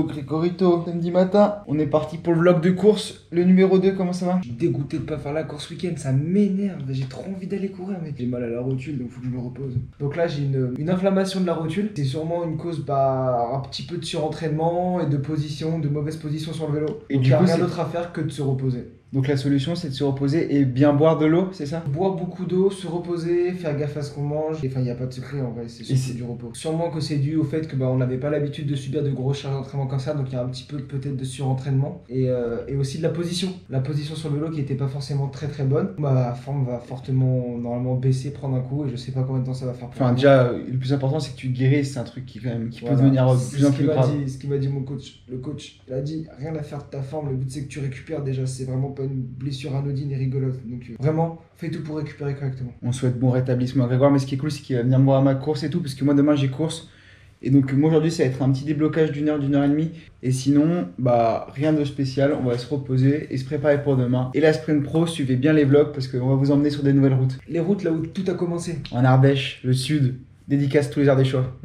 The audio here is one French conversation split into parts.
Hello Grégoryto, samedi matin, on est parti pour le vlog de course, le numéro 2, comment ça va? Je suis dégoûté de pas faire la course week-end, ça m'énerve, j'ai trop envie d'aller courir mec. J'ai mal à la rotule donc faut que je me repose. Donc là j'ai une inflammation de la rotule, c'est sûrement une cause un petit peu de surentraînement et de mauvaise position sur le vélo. Et donc, du coup rien d'autre à faire que de se reposer. Donc la solution c'est de se reposer et bien boire de l'eau, c'est ça? Boire beaucoup d'eau, se reposer, faire gaffe à ce qu'on mange. Enfin il n'y a pas de secret en vrai, c'est surtout du repos. Sûrement que c'est dû au fait que on n'avait pas l'habitude de subir de grosses charges d'entraînement comme ça, donc il y a un petit peu peut-être de surentraînement. Et aussi de la position. La position sur le vélo qui n'était pas forcément très bonne. Ma forme va fortement normalement baisser, prendre un coup et je sais pas combien de temps ça va faire. Enfin déjà le plus important c'est que tu te guérisses, c'est un truc qui quand même peut devenir de plus en plus grave. Ce qu'il m'a dit mon coach, le coach, il a dit rien à faire de ta forme, le but c'est que tu récupères déjà, c'est vraiment pas une blessure anodine et rigolote. Donc vraiment, fais tout pour récupérer correctement. On souhaite bon rétablissement à Grégoire, mais ce qui est cool, c'est qu'il va venir me voir à ma course et tout, parce que moi demain j'ai course. Et donc moi aujourd'hui ça va être un petit déblocage d'une heure et demie. Et sinon, rien de spécial, on va se reposer et se préparer pour demain. Et la Sprint Pro, suivez bien les vlogs parce qu'on va vous emmener sur des nouvelles routes. Les routes là où tout a commencé. En Ardèche, le sud, dédicace tous les Ardéchois.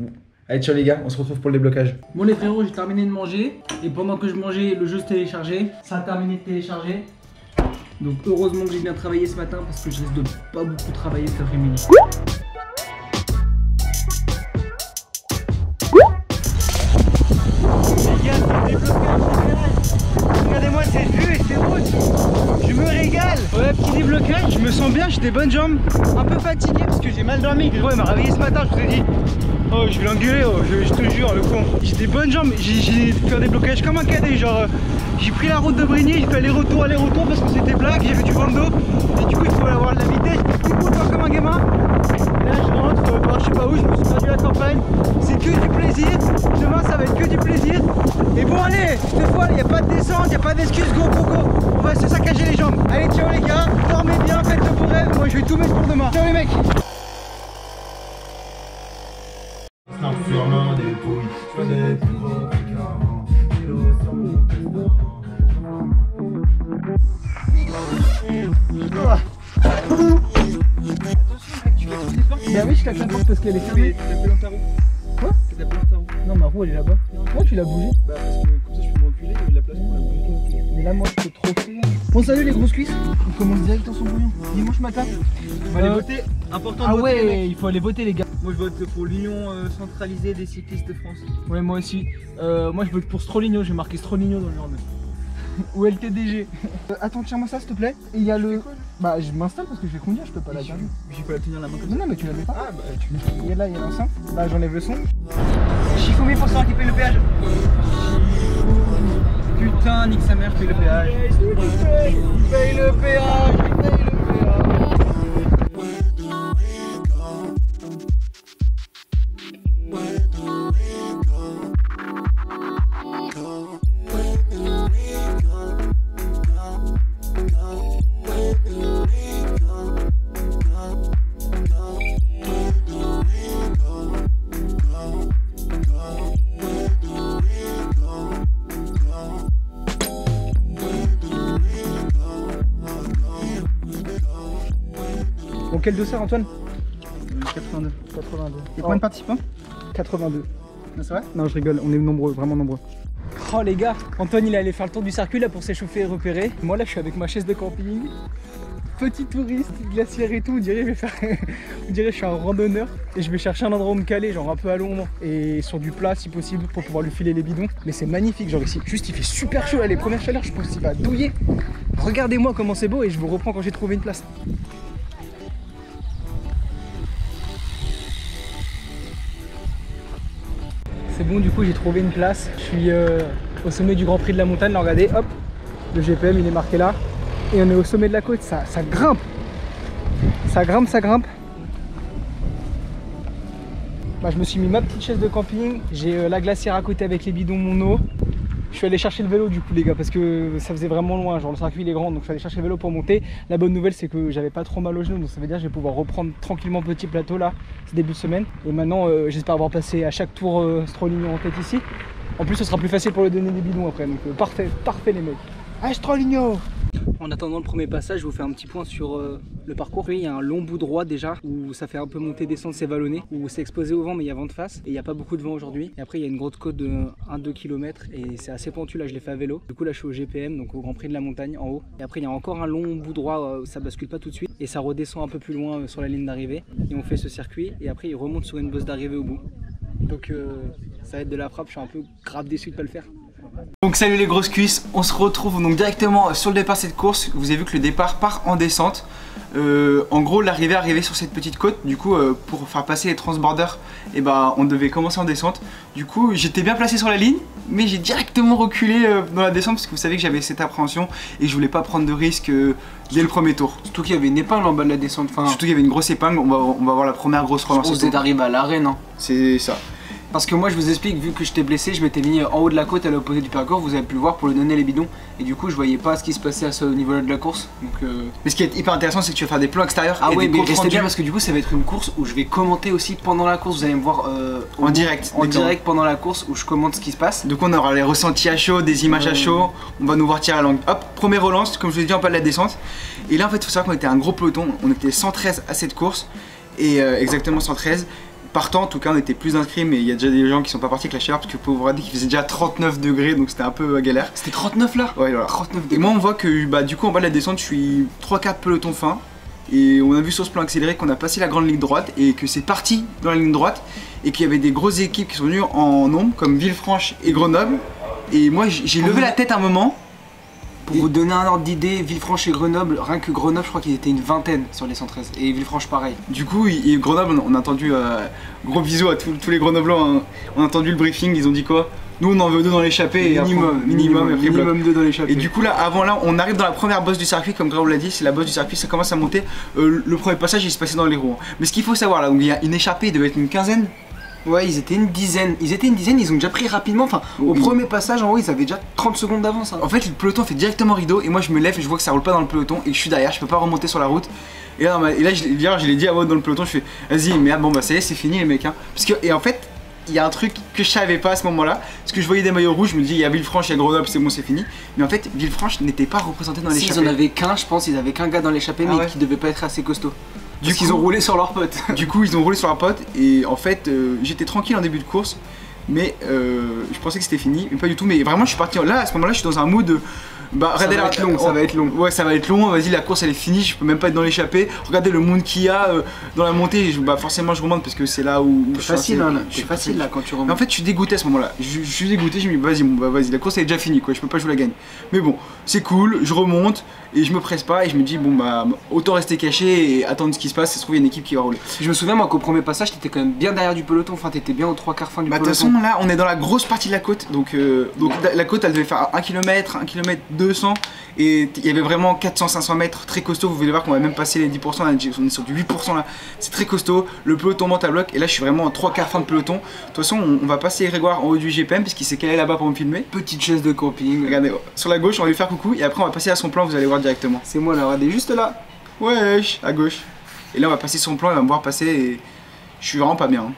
Allez ciao les gars, on se retrouve pour le déblocage. Bon les frérots, j'ai terminé de manger. Et pendant que je mangeais, le jeu se téléchargeait. Ça a terminé de télécharger. Donc heureusement que j'ai bien travaillé ce matin parce que je risque de pas beaucoup travailler cet après-midi. Les gars, c'est des blocages. Regardez-moi cette vue et ces routes. Je me régale. Ouais, petit déblocage, je me sens bien, j'ai des bonnes jambes. Un peu fatigué parce que j'ai mal dormi. Grégoire il m'a réveillé ce matin, je vous ai dit. Oh, je vais l'engueuler, je te jure, le con. J'ai des bonnes jambes, j'ai fait un déblocage comme un cadet, genre j'ai pris la route de Brigny, j'ai fait aller-retour parce que c'était blague, j'ai fait du vent d'eau. Et du coup il faut avoir de la vitesse, j'étais tout content comme un gamin. Et là je rentre, je sais pas où, je me suis perdu à la campagne. C'est que du plaisir, demain ça va être que du plaisir. Et bon allez, cette fois il n'y a pas de descente, il n'y a pas d'excuses, go. On va se saccager les jambes. Allez ciao les gars, dormez bien, faites de beaux rêves, moi je vais tout mettre pour demain. Ciao les mecs. Bah oui, je claque la porte parce qu'elle est fermée. Tu l'as fait dans ta roue. Quoi? Tu l'as fait dans ta roue. Non, ma roue elle est là-bas. Pourquoi tu l'as bougée? Bah parce que comme ça je peux me reculer, il y a de la place pour la bouger. Mais là, moi je peux trop faire. Bon, salut les grosses cuisses. On commence direct dans son brouillon. Dimanche matin. On va aller voter. Important de Ah voter, les ouais, mecs. il faut aller voter les gars. Moi je vote pour l'Union centralisée des cyclistes de France. Ouais, moi aussi. Moi je vote pour Stroligno, j'ai marqué Stroligno dans le journal. Ou LTDG. Attends, tiens-moi ça s'il te plaît. Et il y a le. Bah, je m'installe parce que je vais conduire, je peux pas la garder. J'ai pas la tenir la main comme ça. Non, mais tu la mets pas. Ah bah tu me. Et là, il y a l'enceinte. Là, j'enlève le son. Chifoumi pour savoir qui paye le péage. Putain, nique sa mère, je paye le péage. Il paye le péage, il paye le péage. Bon, quel dossard Antoine? 82. 82. Et combien de participants? 82. C'est vrai? Non, je rigole, on est nombreux, vraiment nombreux. Oh les gars, Antoine il est allé faire le tour du circuit là pour s'échauffer et repérer. Moi là je suis avec ma chaise de camping, petit touriste, glaciaire et tout, on dirait que je suis un randonneur et je vais chercher un endroit où me caler, genre un peu à l'ombre et sur du plat si possible pour pouvoir lui filer les bidons. Mais c'est magnifique, genre ici, juste il fait super chaud là, les premières chaleurs, je pense qu'il va douiller. Regardez-moi comment c'est beau et je vous reprends quand j'ai trouvé une place. C'est bon, du coup j'ai trouvé une place, je suis au sommet du Grand Prix de la montagne, là regardez, hop, le GPM il est marqué là, et on est au sommet de la côte, ça grimpe, ça grimpe. Bah, je me suis mis ma petite chaise de camping, j'ai la glacière à côté avec les bidons, mon eau. Je suis allé chercher le vélo du coup les gars parce que ça faisait vraiment loin, genre le circuit il est grand donc je suis allé chercher le vélo pour monter. La bonne nouvelle c'est que j'avais pas trop mal au genou donc ça veut dire que je vais pouvoir reprendre tranquillement petit plateau là, c'est début de semaine. Et maintenant j'espère avoir passé à chaque tour Stroligno en tête ici. En plus ce sera plus facile pour lui donner des bidons après donc parfait les mecs. Allez Stroligno! En attendant le premier passage, je vous fais un petit point sur le parcours. Il y a un long bout droit déjà où ça fait un peu monter, descendre, c'est vallonné, où c'est exposé au vent mais il y a vent de face et il n'y a pas beaucoup de vent aujourd'hui. Et après il y a une grosse côte de 1-2 km et c'est assez pentu, là je l'ai fait à vélo. Du coup là je suis au GPM, donc au Grand Prix de la Montagne en haut. Et après il y a encore un long bout droit où ça bascule pas tout de suite et ça redescend un peu plus loin sur la ligne d'arrivée. Et on fait ce circuit et après il remonte sur une bosse d'arrivée au bout. Donc ça va être de la frappe, je suis un peu grave déçu de pas le faire. Donc salut les grosses cuisses, on se retrouve donc directement sur le départ de cette course. Vous avez vu que le départ part en descente. En gros l'arrivée arrivait sur cette petite côte. Du coup pour faire passer les transborders, et on devait commencer en descente. Du coup j'étais bien placé sur la ligne, mais j'ai directement reculé dans la descente parce que vous savez que j'avais cette appréhension et je voulais pas prendre de risque dès le premier tour. Surtout qu'il y avait une épingle en bas de la descente. Enfin, surtout qu'il y avait une grosse épingle, on va voir la première grosse relance. Vous êtes arrivé à l'arène, hein. C'est ça. Parce que moi je vous explique, vu que j'étais blessé, je m'étais mis en haut de la côte à l'opposé du parcours, vous avez pu le voir, pour lui donner les bidons. Et du coup je voyais pas ce qui se passait à ce niveau-là de la course. Donc, Mais ce qui est hyper intéressant, c'est que tu vas faire des plans extérieurs. Ah et ouais, des mais restez bien parce que du coup ça va être une course où je vais commenter aussi pendant la course. Vous allez me voir en direct. En direct pendant la course où je commente ce qui se passe. Donc on aura les ressentis à chaud, des images à chaud, on va nous voir tirer la langue. Hop, première relance, comme je vous ai dit en bas de la descente. Et là en fait il faut savoir qu'on était un gros peloton, on était 113 à cette course. Et exactement 113. Partant, en tout cas, on était plus inscrits, mais il y a déjà des gens qui sont pas partis avec la chaleur parce que pour vous dire qu'il faisait déjà 39 degrés, donc c'était un peu galère. C'était 39 là? Ouais, voilà. 39 degrés. Et moi, on voit que du coup, en bas de la descente, je suis 3-4 pelotons fin. Et on a vu sur ce plan accéléré qu'on a passé la grande ligne droite et que c'est parti dans la ligne droite. Et qu'il y avait des grosses équipes qui sont venues en nombre, comme Villefranche et Grenoble. Et moi, j'ai levé la tête un moment. Pour vous donner un ordre d'idée, Villefranche et Grenoble, rien que Grenoble, je crois qu'ils étaient une vingtaine sur les 113. Et Villefranche pareil. Du coup, et Grenoble, on a entendu, gros bisous à tous les Grenoblois, hein. On a entendu le briefing, ils ont dit quoi? Nous on en veut 2 dans l'échappée et minimum 2 dans l'échappée. Et du coup là, avant là, on arrive dans la première bosse du circuit, comme Greg l'a dit, c'est la bosse du circuit, ça commence à monter. Le premier passage il se passait dans les roues. Mais ce qu'il faut savoir là, donc il y a une échappée, il devait être une quinzaine. Ouais, ils étaient une dizaine, ils ont déjà pris rapidement, enfin au premier passage en haut ils avaient déjà 30 secondes d'avance. Hein. En fait le peloton fait directement rideau et moi je me lève et je vois que ça roule pas dans le peloton et que je suis derrière, je peux pas remonter sur la route. Et là je l'ai dit à haute dans le peloton, je fais vas-y mais bon bah ça y est c'est fini les mecs hein. Parce que, et en fait il y a un truc que je savais pas à ce moment là, parce que je voyais des maillots rouges, je me dis il y a Villefranche, il y a Grenoble, c'est bon c'est fini. Mais en fait Villefranche n'était pas représenté dans l'échappée. Ils en avaient qu'un je pense, ils avaient qu'un gars dans l'échappée mais qui devait pas être assez costaud. Du coup, ils ont roulé sur leurs potes. Du coup, ils ont roulé sur leurs potes et en fait, j'étais tranquille en début de course, mais je pensais que c'était fini, mais pas du tout. Mais vraiment, je suis parti là à ce moment-là, je suis dans un mood de ça va être long, ça va être long. Ouais, ça va être long. Vas-y, la course elle est finie, je peux même pas être dans l'échappée. Regardez le monde qu'il y a dans la montée. Forcément, je remonte parce que c'est là où. C'est facile, hein, c'est facile là quand tu remontes. Mais en fait, je suis dégoûté à ce moment-là. Je suis dégoûté. Je me dis vas-y, la course elle est déjà finie quoi. Je peux pas jouer la gagne. Mais bon, c'est cool. Je remonte et je me presse pas et je me dis autant rester caché et attendre ce qui se passe. Ça se trouve il y a une équipe qui va rouler. Je me souviens moi qu'au premier passage, t'étais quand même bien derrière du peloton. Enfin, t'étais bien aux 3/4 fin du peloton. De toute façon, là, on est dans la grosse partie de la côte. Donc la côte elle devait faire 1 km, 1 km 200. Et il y avait vraiment 400-500 mètres, très costaud. Vous voulez voir qu'on va même passer les 10%, là, on est sur du 8% là. C'est très costaud, le peloton monte à bloc. Et là je suis vraiment en 3/4 fin de peloton. De toute façon on va passer Grégoire en haut du GPM puisqu'il s'est calé là-bas pour me filmer. Petite chaise de camping. Regardez, sur la gauche on va lui faire coucou. Et après on va passer à son plan, vous allez voir directement. C'est moi là, regardez juste là. Wesh, à gauche. Et là on va passer son plan, il va me voir passer et je suis vraiment pas bien hein.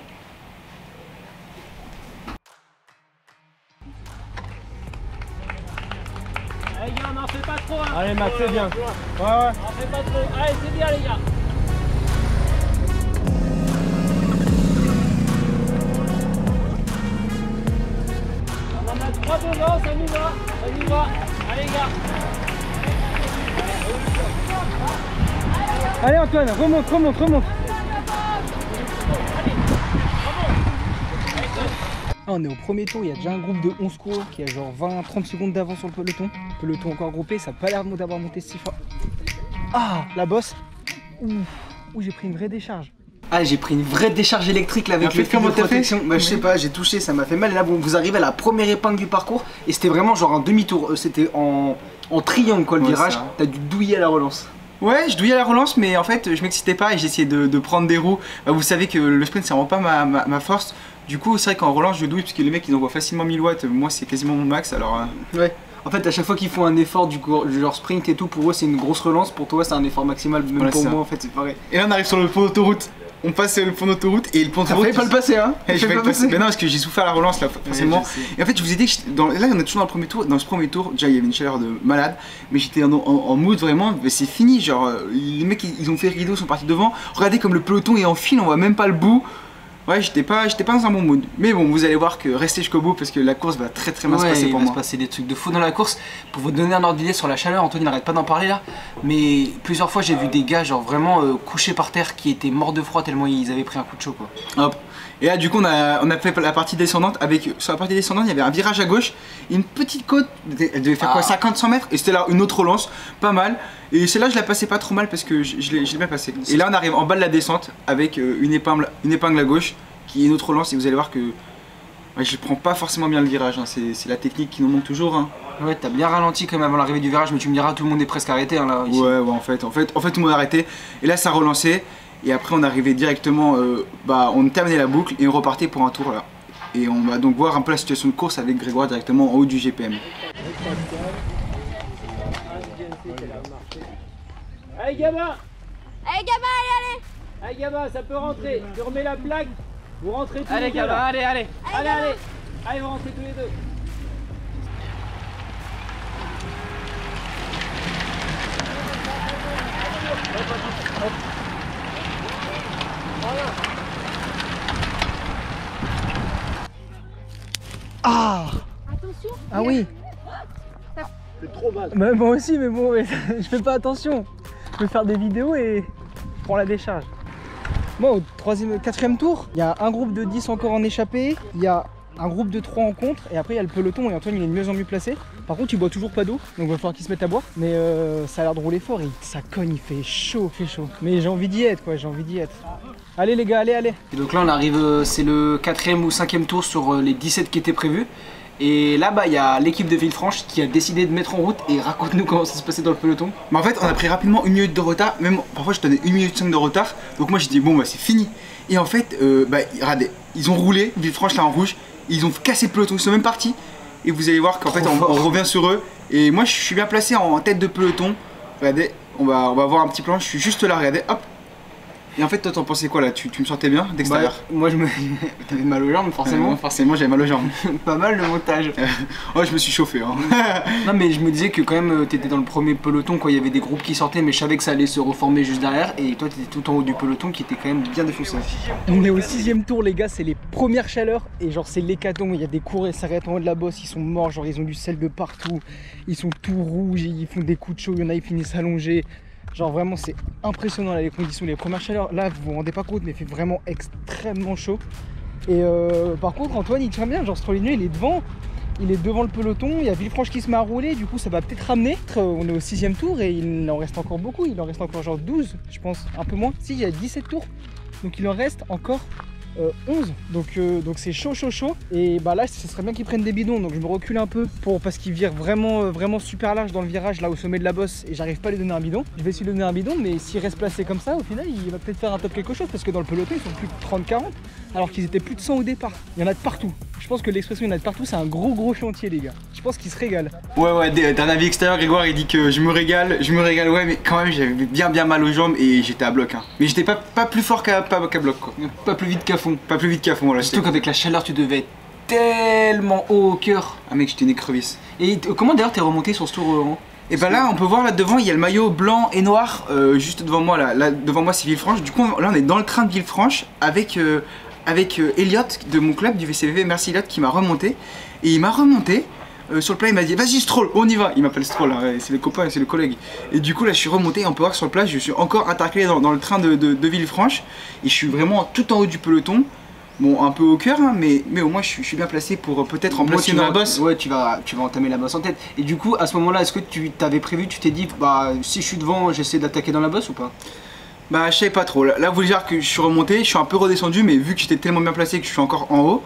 Les gars, on en fait pas trop hein. Allez Max, c'est bien. Ouais. On en fait pas trop. Allez, c'est bien les gars. On en a 3 devant, ça nous va. Allez les gars. Allez Antoine, remonte. Ah, on est au premier tour, il y a déjà un groupe de 11 coureurs qui a genre 20-30 secondes d'avance sur le peloton. Peloton encore groupé, ça n'a pas l'air d'avoir monté si fort. Ah, la bosse. Ouh, j'ai pris une vraie décharge. Ah, j'ai pris une vraie décharge électrique là avec le fil de protection. Bah, je sais pas, j'ai touché, ça m'a fait mal. Et là, bon, vous arrivez à la première épingle du parcours et c'était vraiment genre un demi-tour. C'était en triangle quoi le virage. T'as dû douiller à la relance. Ouais, je douillais à la relance, mais en fait, je m'excitais pas et j'essayais de prendre des roues. Vous savez que le sprint, c'est vraiment pas ma force. Du coup, c'est vrai qu'en relance, je douille parce que les mecs ils envoient facilement 1000 watts. Moi, c'est quasiment mon max alors. Ouais. En fait, à chaque fois qu'ils font un effort du genre sprint et tout, pour eux c'est une grosse relance. Pour toi, c'est un effort maximal. Même pour moi, en fait, c'est pareil. Et là, on arrive sur le pont d'autoroute. on passe le pont d'autoroute et le pont T'as d'autoroute. failli pas le passer, hein? Je vais le passer. Mais non, parce que j'ai souffert à la relance là, forcément. Ouais, et en fait, je vous ai dit que là, on est toujours dans le premier tour. Dans ce premier tour, déjà, il y avait une chaleur de malade. Mais j'étais en mood vraiment. Mais c'est fini. Genre, les mecs, ils ont fait rideau, sont partis devant. Regardez comme le peloton est en file, on voit même pas le bout. Ouais, j'étais pas dans un bon mood. Mais bon, vous allez voir que restez jusqu'au bout parce que la course va très bien se passer pour moi. Il va se passer des trucs de fou dans la course. Pour vous donner un ordre d'idée sur la chaleur, Anthony n'arrête pas d'en parler là. Mais plusieurs fois, j'ai vu des gars genre vraiment couchés par terre qui étaient morts de froid tellement ils avaient pris un coup de chaud quoi. Hop. Et là, du coup, on a fait la partie descendante. Sur la partie descendante, il y avait un virage à gauche, une petite côte. Elle devait faire quoi, 50-100 mètres. Et c'était là une autre relance, pas mal. Et celle-là, je la passais pas trop mal parce que je l'ai bien passé. Et là, on arrive en bas de la descente avec une épingle à gauche qui est une autre relance. Et vous allez voir que ouais, je prends pas forcément bien le virage. Hein. C'est la technique qui nous manque toujours. Hein. Ouais, t'as bien ralenti quand même avant l'arrivée du virage, mais tu me diras, tout le monde est presque arrêté hein, là. Ici. Ouais, en fait, tout le monde a arrêté. Et là, ça relancé. Et après, on arrivait directement, on terminait la boucle et on repartait pour un tour là. Et on va donc voir un peu la situation de course avec Grégoire directement en haut du GPM. Allez gamin! Allez gamin, allez, Allez gamin, ça peut rentrer. Tu remets la plaque. Vous rentrez tous Allez les deux. gamin, là. allez. Allez, vous rentrez tous les deux. Ah! Attention. Ah oui! C'est trop mal. Bah, moi aussi, mais bon, je fais pas attention. Je peux faire des vidéos et je prends la décharge. Moi, au 4e tour, il y a un groupe de 10 encore en échappée, il y a un groupe de 3 en contre, et après il y a le peloton et Antoine il est de mieux en mieux placé. Par contre, il boit toujours pas d'eau, donc il va falloir qu'il se mette à boire. Mais ça a l'air de rouler fort et ça cogne, il fait chaud, Mais j'ai envie d'y être, quoi, j'ai envie d'y être. Allez les gars, allez. Et donc là on arrive, c'est le 4e ou 5e tour sur les 17 qui étaient prévus. Et là-bas il y a l'équipe de Villefranche qui a décidé de mettre en route et raconte-nous comment ça se passait dans le peloton. Mais en fait, on a pris rapidement 1 minute de retard, même parfois je tenais 1 minute 5 de retard. Donc moi j'ai dit bon bah c'est fini. Et en fait, regardez, ils ont roulé, Villefranche là en rouge, ils ont cassé le peloton, ils sont même partis. Et vous allez voir qu'en fait on revient sur eux. Et moi je suis bien placé en tête de peloton. Regardez, on va voir un petit plan, je suis juste là, regardez, hop. Et en fait toi t'en pensais quoi là, tu me sentais bien d'extérieur? Moi t'avais mal aux jambes forcément. Forcément j'avais mal aux jambes. Pas mal le montage. Oh je me suis chauffé hein. Non mais je me disais que quand même t'étais dans le premier peloton quoi, il y avait des groupes qui sortaient mais je savais que ça allait se reformer juste derrière et toi t'étais tout en haut du peloton qui était quand même bien défoncé. On est au 6e tour les gars, c'est les premières chaleurs et genre c'est l'hécatombe, il y a des coureurs, ils s'arrêtent en haut de la bosse, ils sont morts, genre ils ont du sel de partout, ils sont tout rouges, ils font des coups de chaud, il y en a ils finissent allongés. Genre vraiment c'est impressionnant là, les conditions, les premières chaleurs, là vous vous rendez pas compte mais il fait vraiment extrêmement chaud. Et par contre Antoine il tient bien, genre Strolino il est devant le peloton, il y a Villefranche qui se met à rouler, du coup ça va peut-être ramener. On est au 6e tour et il en reste encore beaucoup, il en reste encore genre 12 je pense, un peu moins, si il y a 17 tours, donc il en reste encore 11, donc c'est chaud et bah là ce serait bien qu'ils prennent des bidons, donc je me recule un peu parce qu'ils virent vraiment super large dans le virage là au sommet de la bosse et j'arrive pas à lui donner un bidon. Je vais essayer de lui donner un bidon, mais s'il reste placé comme ça au final il va peut-être faire un top quelque chose parce que dans le peloton ils sont plus de 30-40 alors qu'ils étaient plus de 100 au départ. Il y en a de partout, je pense que l'expression il y en a de partout c'est un gros chantier les gars, je pense qu'ils se régalent. Ouais d'un avis extérieur Grégoire il dit que je me régale ouais, mais quand même j'avais bien mal aux jambes et j'étais à bloc hein. Mais j'étais pas plus fort qu'à bloc quoi. Pas plus vite qu'à fond. Pas plus vite qu'à fond voilà. Surtout qu'avec la chaleur tu devais être tellement haut au cœur. Ah mec j'étais une écrevisse. Et comment d'ailleurs t'es remonté sur ce tour Et bah là on peut voir là devant il y a le maillot blanc et noir juste devant moi là devant moi c'est Villefranche. Du coup là on est dans le train de Villefranche avec Elliot de mon club du VCVV, merci Elliot qui m'a remonté. Et il m'a remonté sur le plat il m'a dit vas-y Stroll on y va, il m'appelle Stroll hein, c'est le copain c'est le collègue. Et du coup là je suis remonté et on peut voir que sur le plat je suis encore intercalé dans le train de Villefranche. Et je suis vraiment tout en haut du peloton. Bon un peu au cœur hein, mais au moins je suis bien placé pour peut-être remplacer dans la bosse. Ouais tu vas entamer la bosse en tête. Et du coup à ce moment là est-ce que tu t'avais prévu, tu t'es dit bah si je suis devant j'essaie d'attaquer dans la bosse ou pas? Bah je savais pas trop, là vous voulez dire que je suis remonté, je suis un peu redescendu mais vu que j'étais tellement bien placé que je suis encore en haut.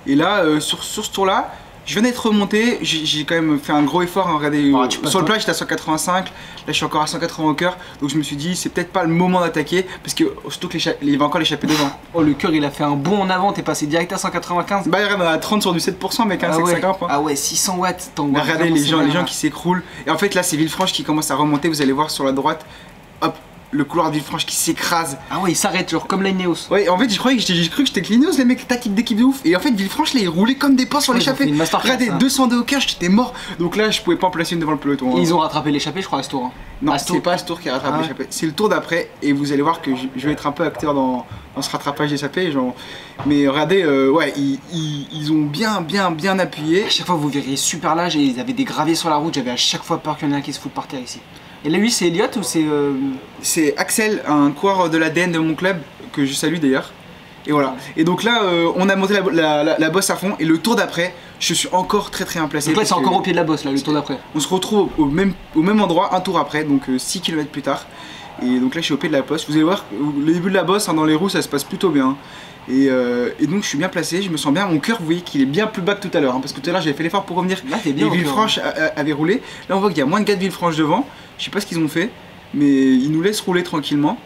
Et là sur ce tour là, je viens d'être remonté, j'ai quand même fait un gros effort, hein, regardez, sur le plat j'étais à 185, là je suis encore à 180 au cœur. Donc je me suis dit c'est peut-être pas le moment d'attaquer parce que surtout qu'il va encore l'échapper devant. Oh le cœur il a fait un bond en avant, t'es passé direct à 195. Bah regarde on a 30 sur du 7% mec, hein, c'est ouais. ça. Ah ouais 600 watts, bah, regardez les gens qui s'écroulent. Et en fait là c'est Villefranche qui commence à remonter, vous allez voir sur la droite, hop. le couloir de Villefranche qui s'écrase. Ah ouais, il s'arrête, genre comme l'Ineos. Ouais, en fait, j'ai cru que j'étais avec l'Ineos, les mecs tactiques d'équipe de ouf. Et en fait, Villefranche, là, ils roulaient comme des porcs sur l'échappée. Regardez, 202 au cœur, j'étais mort. Donc là, je pouvais pas en placer une devant le peloton. Et ils ont rattrapé l'échappée, je crois, à ce tour. Hein. Non, c'est pas ce tour qui a rattrapé l'échappée. C'est le tour d'après. Et vous allez voir que je vais être un peu acteur dans ce rattrapage d'échappée. Genre... Mais regardez, ouais, ils ont bien appuyé. À chaque fois, vous verriez super large et ils avaient des graviers sur la route. J'avais à chaque fois peur qu'il y en ait un qui se fout par terre ici. Et là, lui, c'est Elliot ou c'est. C'est Axel, un coureur de l'ADN de mon club, que je salue d'ailleurs. Et voilà. Et donc là, on a monté la bosse à fond. Et le tour d'après, je suis encore très bien placé. Donc là, c'est encore au pied de la bosse, là, le tour d'après. On se retrouve au même endroit, un tour après, donc 6 km plus tard. Et donc là, je suis au pied de la bosse. Vous allez voir, le début de la bosse, hein, dans les roues, ça se passe plutôt bien. Et donc je suis bien placé, je me sens bien. Mon cœur, vous voyez qu'il est bien plus bas que tout à l'heure, hein, parce que tout à l'heure j'avais fait l'effort pour revenir. Là, t'es bien. Et Villefranche avait roulé. Là, on voit qu'il y a moins de gars de Villefranche devant. Je sais pas ce qu'ils ont fait, mais ils nous laissent rouler tranquillement.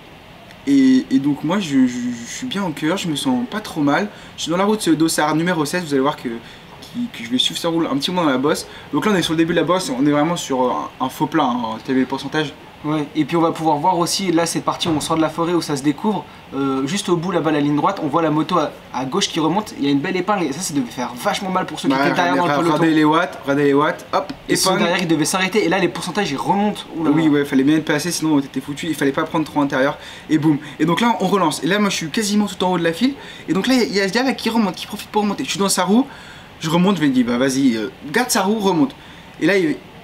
Et donc moi, je suis bien au cœur, je me sens pas trop mal. Je suis dans la route d'Ossard numéro 16. Vous allez voir que je vais suivre ça roule un petit moment dans la bosse. Donc là, on est sur le début de la bosse, on est vraiment sur un faux plat. Hein, tu avais le pourcentage. Ouais, et puis on va pouvoir voir aussi, là cette partie où on sort de la forêt où ça se découvre, juste au bout là-bas la ligne droite, on voit la moto à gauche qui remonte, il y a une belle épingle et ça devait faire vachement mal pour ceux qui étaient derrière dans le peloton. Regardez les watts, hop, et ceux derrière ils devaient s'arrêter et là les pourcentages ils remontent. Oui, ouais, fallait bien être placé sinon t'étais foutu, il fallait pas prendre trop intérieur et boum. Et donc là on relance, et là moi je suis quasiment tout en haut de la file, et donc là il y a ce gars là qui remonte, qui profite pour remonter. Je suis dans sa roue, je remonte, je lui dis bah vas-y, garde sa roue, remonte. Et là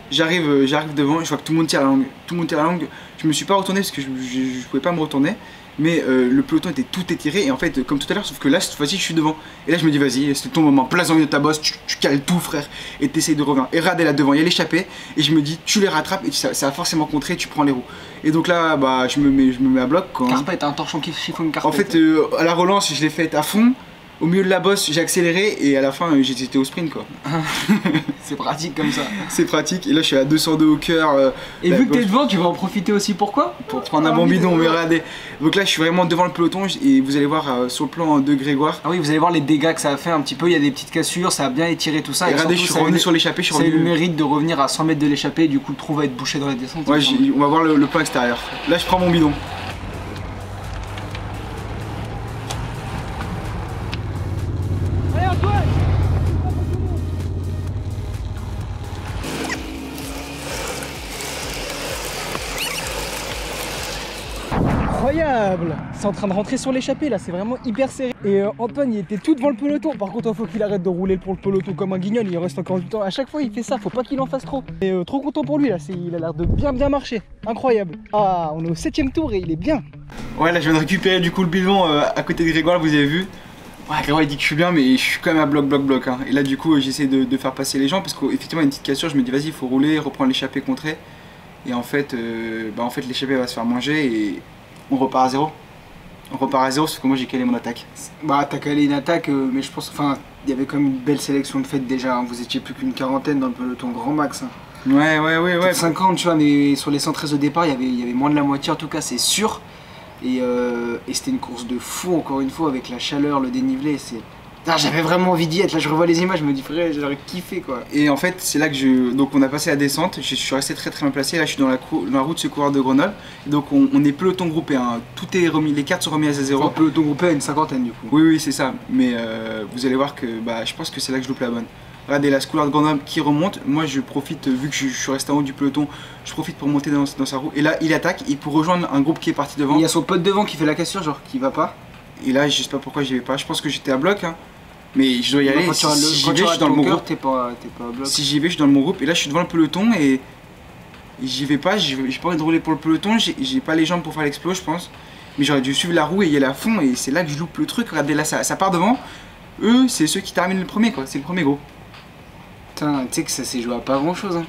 j'arrive devant, je vois que tout le monde tire la langue, je me suis pas retourné parce que je pouvais pas me retourner, mais le peloton était tout étiré et en fait comme tout à l'heure, sauf que là cette fois-ci je suis devant. Et là je me dis vas-y, c'est ton moment, place dans une de ta bosse, tu cales tout frère et t'essayes de revenir. Et regardez là devant, il y a l'échappée et je me dis tu les rattrapes et ça va forcément contrer, tu prends les roues. Et donc là bah je me mets à bloc quoi. Carpette, un torchon qui chiffonne une carpette. En fait à la relance je l'ai faite à fond. Au milieu de la bosse, j'ai accéléré et à la fin, j'étais au sprint quoi. C'est pratique comme ça. C'est pratique. Et là, je suis à 202 au cœur. Et vu que t'es devant, tu vas en profiter aussi. Pourquoi? Pour prendre un bon bidon, mais regardez. Donc là, je suis vraiment devant le peloton et vous allez voir sur le plan de Grégoire. Ah oui, vous allez voir les dégâts que ça a fait un petit peu. Il y a des petites cassures, ça a bien étiré tout ça. Et regardez, je suis revenu sur l'échappée. Ça a eu le mérite de revenir à 100 mètres de l'échappée. Du coup, le trou va être bouché dans la descente. Ouais, on va voir le plan extérieur. Là, je prends mon bidon. Incroyable! C'est en train de rentrer sur l'échappée là, c'est vraiment hyper serré. Et Antoine il était tout devant le peloton. Par contre il faut qu'il arrête de rouler pour le peloton comme un guignol, il reste encore du temps. À chaque fois il fait ça, faut pas qu'il en fasse trop. Et trop content pour lui là, il a l'air de bien marcher. Incroyable. Ah, on est au 7ème tour et il est bien. Ouais là je viens de récupérer du coup le bidon à côté de Grégoire, vous avez vu. Ouais, Grégoire il dit que je suis bien, mais je suis quand même à bloc. Hein. Et là du coup j'essaie de faire passer les gens parce qu'effectivement il y a une petite cassure, je me dis vas-y il faut rouler, reprendre l'échappée contrée. Et en fait, l'échappée va se faire manger et on repart à zéro. Sauf que moi j'ai calé mon attaque. Bah t'as calé une attaque, mais je pense, enfin, il y avait quand même une belle sélection de fêtes déjà, hein. Vous étiez plus qu'une quarantaine dans le peloton grand max. Hein. Ouais. 50 tu vois, mais sur les 113 au départ, il y avait moins de la moitié en tout cas, c'est sûr. Et c'était une course de fou encore une fois avec la chaleur, le dénivelé, j'avais vraiment envie d'y être, là je revois les images, je me dis frère, j'aurais kiffé quoi. Et en fait c'est là que donc on a passé la descente, je suis resté très bien placé, là je suis dans la route secours de Grenoble. Et donc on est peloton groupé, hein. Tout est remis, les cartes sont remises à zéro. Enfin, peloton groupé à une cinquantaine du coup. Oui c'est ça, mais vous allez voir que je pense que c'est là que je loupe la bonne. Regardez la secours de Grenoble qui remonte, moi je profite, vu que je suis resté en haut du peloton, je profite pour monter dans sa roue. Et là il attaque, et pour rejoindre un groupe qui est parti devant. Il y a son pote devant qui fait la cassure, genre qui va pas. Et là je sais pas pourquoi j'y vais pas, je pense que j'étais à bloc hein. Mais je dois y aller, quand si j'y vais, je suis dans le bon groupe. T'es pas à bloc. Si j'y vais, je suis dans le bon groupe. Et là, je suis devant le peloton et j'y vais pas. J'ai pas envie de rouler pour le peloton. J'ai pas les jambes pour faire l'explo, je pense. Mais j'aurais dû suivre la roue et y aller à fond. Et c'est là que je loupe le truc. Regardez, là, ça part devant. Eux, c'est ceux qui terminent le premier, quoi. C'est le premier gros. Putain, tu sais que ça s'est joué à pas grand chose. Hein.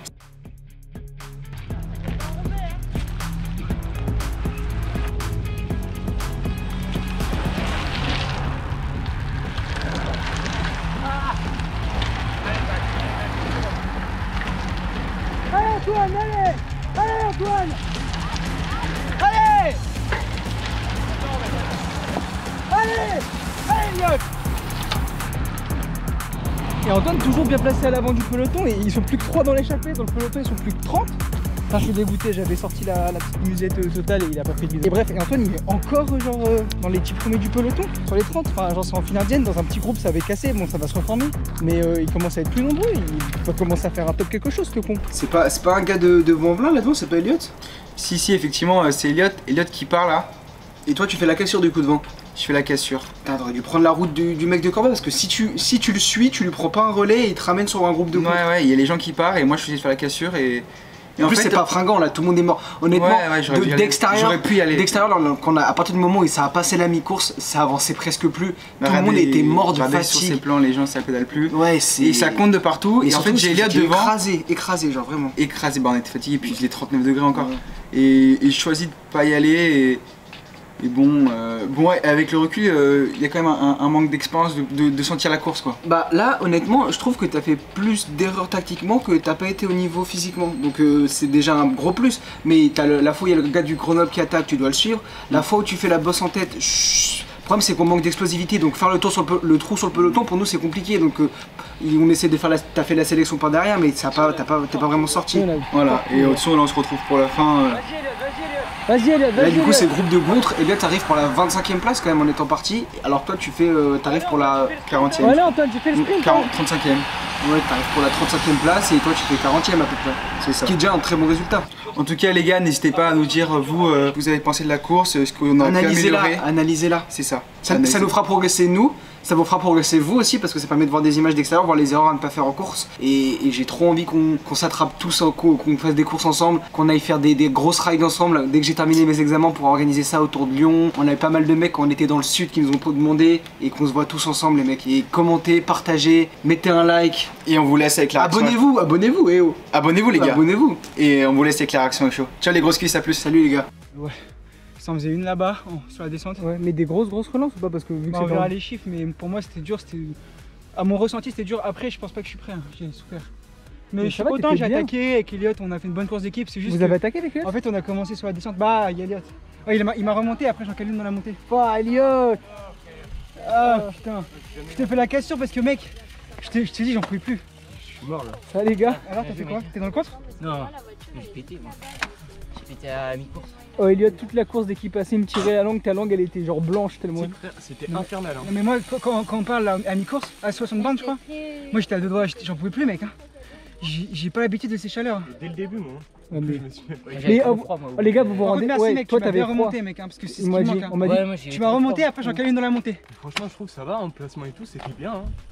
Antoine, allez Antoine, allez Elliot. Et Antoine toujours bien placé à l'avant du peloton et ils sont plus que 3 dans l'échappée, dans le peloton ils sont plus que 30. Enfin, je suis dégoûté, j'avais sorti la petite musette totale et il a pas pris de vidéo. Et bref, et Antoine il est encore genre dans les petits premiers du peloton, sur les 30. Enfin, genre c'est en finale indienne, dans un petit groupe ça avait cassé, bon ça va se reformer. Mais il commence à être plus nombreux, il va commencer à faire un peu quelque chose ce con. C'est pas un gars de Vent-Velin là-dedans, c'est pas Elliot? Si, effectivement, c'est Elliot qui part là. Et toi tu fais la cassure du coup de vent? Je fais la cassure. T'aurais dû prendre la route du mec de Corbeil parce que si tu le suis, tu lui prends pas un relais et il te ramène sur un groupe de groupe. Ouais, il y a les gens qui partent et moi je suis obligé de faire la cassure et en plus c'est pas fringant là, tout le monde est mort. Honnêtement, d'extérieur, j'aurais pu y aller. D'extérieur, à partir du moment où ça a passé la mi-course, ça avançait presque plus. Tout le monde était mort de fatigue. Sur ces plans, les gens ça pédale plus. Ouais, et ça compte de partout. Et en fait j'ai Elliot devant. Écrasé, genre vraiment. Écrasé, bah on était fatigué puis il est 39 degrés encore. Et je choisis de pas y aller et bon, ouais, avec le recul, il y a quand même un manque d'expérience de sentir la course quoi. Bah là, honnêtement, je trouve que t'as fait plus d'erreurs tactiquement que t'as pas été au niveau physiquement. Donc c'est déjà un gros plus. Mais la fois où il y a le gars du Grenoble qui attaque, tu dois le suivre. La fois où tu fais la bosse en tête, le problème c'est qu'on manque d'explosivité. Donc faire le trou sur le peloton, pour nous c'est compliqué. Donc on essaie de faire t'as fait la sélection par derrière, mais t'es pas vraiment sorti. Voilà, et au-dessus là on se retrouve pour la fin. Vas-y, Elliot, vas-y. Là, du coup, c'est groupe de Gountre. Et là, t'arrives pour la 25e place quand même en étant parti. Alors, toi, t'arrives pour la 40e. Voilà, Antoine, tu fais le sprint. 35e. Ouais, t'arrives pour la 35e place et toi, tu fais 40e à peu près. C'est ça. Ce qui est déjà un très bon résultat. En tout cas, les gars, n'hésitez pas à nous dire, vous avez pensé de la course, ce qu'on a amélioré. Analysez-la. C'est ça. Ça nous fera progresser, nous. Ça vous fera progresser vous aussi parce que ça permet de voir des images d'extérieur, voir les erreurs à ne pas faire en course. Et j'ai trop envie qu'on s'attrape tous, qu'on fasse des courses ensemble, qu'on aille faire des grosses rides ensemble. Dès que j'ai terminé mes examens pour organiser ça autour de Lyon, on avait pas mal de mecs quand on était dans le sud qui nous ont demandé et qu'on se voit tous ensemble les mecs. Et commentez, partagez, mettez un like. Et on vous laisse avec la réaction. Abonnez-vous, eh oh. Abonnez-vous les gars. Abonnez-vous. Et on vous laisse avec la réaction au show. Ciao les grosses cuisses, à plus. Salut les gars. Ouais. Ça en faisait une là-bas, sur la descente. Ouais, mais des grosses relances ou pas? Parce que vu que On verra les chiffres, mais pour moi c'était dur, à mon ressenti c'était dur. Après je pense pas que je suis prêt, hein. J'ai souffert. Mais je suis content, j'ai attaqué avec Elliot, on a fait une bonne course d'équipe. C'est juste Vous avez attaqué avec Elliot? En fait on a commencé sur la descente, bah il y a Elliot. Ouais, il m'a remonté, après Jean-Calvin dans la montée. Oh Elliot! Ah putain, je te fais la cassure parce que mec, je t'ai dit j'en pouvais plus. Je suis mort là. Ça les gars? Alors t'as fait quoi? T'es dans le contre? Non, j'ai pété moi. J'ai pété à mi-course. Oh Elliot, toute la course d'équipe passée me tirait la langue, ta langue elle était genre blanche tellement. C'était infernal. Hein. Non, mais moi quand on parle à mi-course, à 60 bandes je crois, moi j'étais à deux doigts, j'en pouvais plus mec. Hein. J'ai pas l'habitude de ces chaleurs. Dès le début moi. Ouais, mais... Je me suis mais les gars vous vous rendez merci ouais, mec, toi tu m'as bien froid. remonté mec, hein, parce que c'est ce qui on m'a me dit, manque. Hein. on m'a dit tu m'as remonté, après Jean-Calvin dans la montée. Franchement je trouve que ça va, en placement et tout c'était bien. Hein.